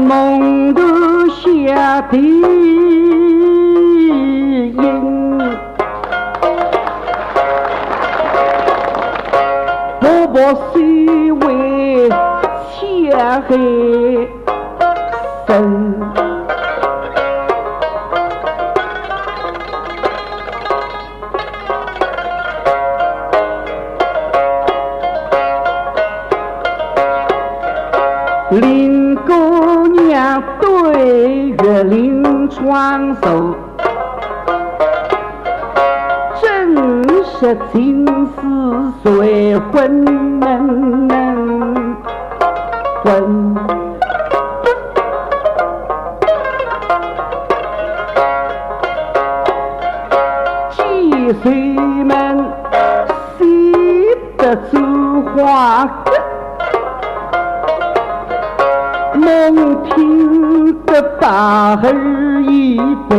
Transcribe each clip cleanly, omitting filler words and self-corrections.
梦头下的影，婆婆虽为恰海深。林姑娘对月令双手，真是情丝随魂魂。几岁们洗得走花根，梦听得把儿一辈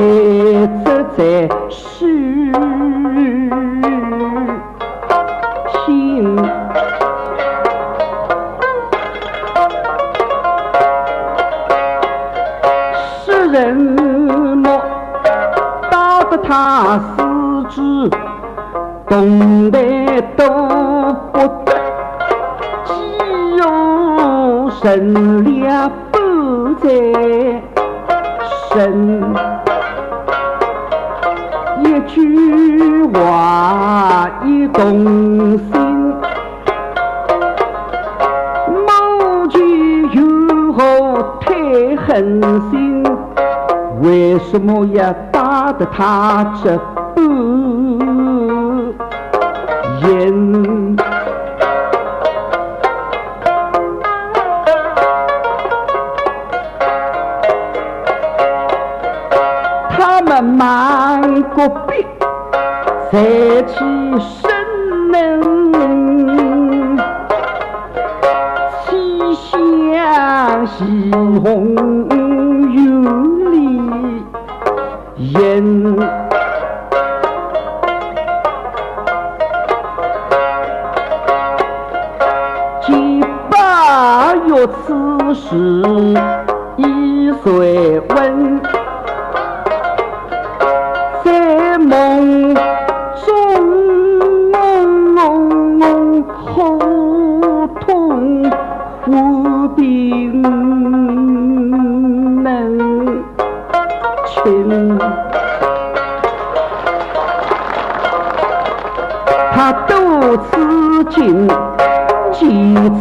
子在视听。诗人莫道得他四肢动得都不得，肌肉神力不在身，一句话一动心，某句有后太狠心，为什么要打得他这不言？他们忙过病，才起身能，气象西红有理言。既8月此时已岁温，在梦中后痛无病能轻，他斗此情记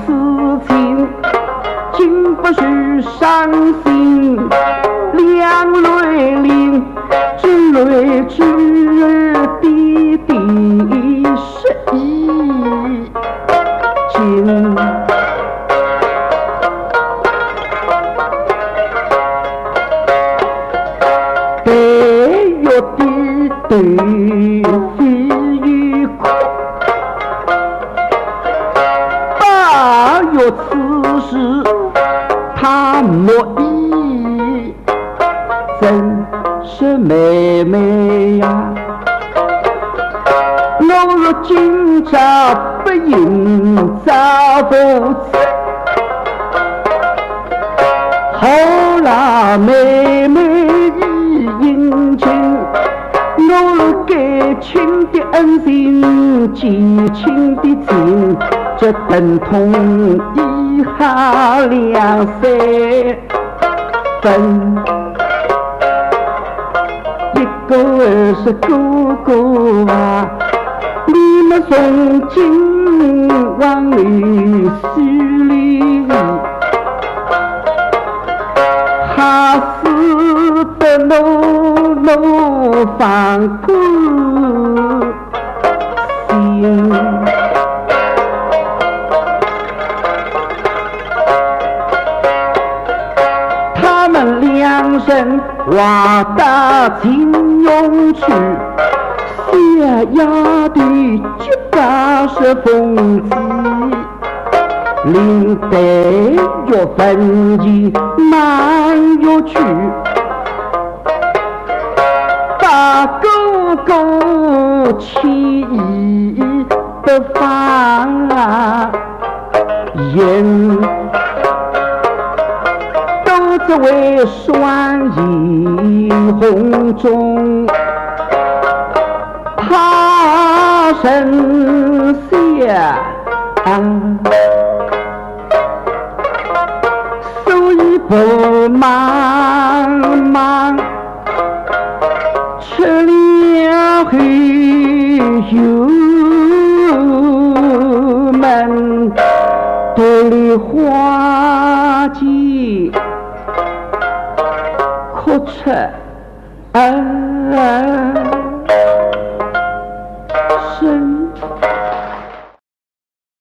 此情，经不许伤心，两泪淋，只泪只滴滴是一经。白月的对飞雨哭，8月此时他莫意，真是妹妹呀！我若今朝不应遭不测，后来妹妹已应情，我若给亲的恩情，结亲的情，这等同以下2、3分。一个是哥哥啊，你们从今往里xử理，还是得怒放过心。他们2人话到金庸去，下牙的结巴是风机，领带越分歧慢越去，把哥哥气得发言，都只为双翼红中，他神仙手艺不忙忙，吃了后油门兜里花季哭出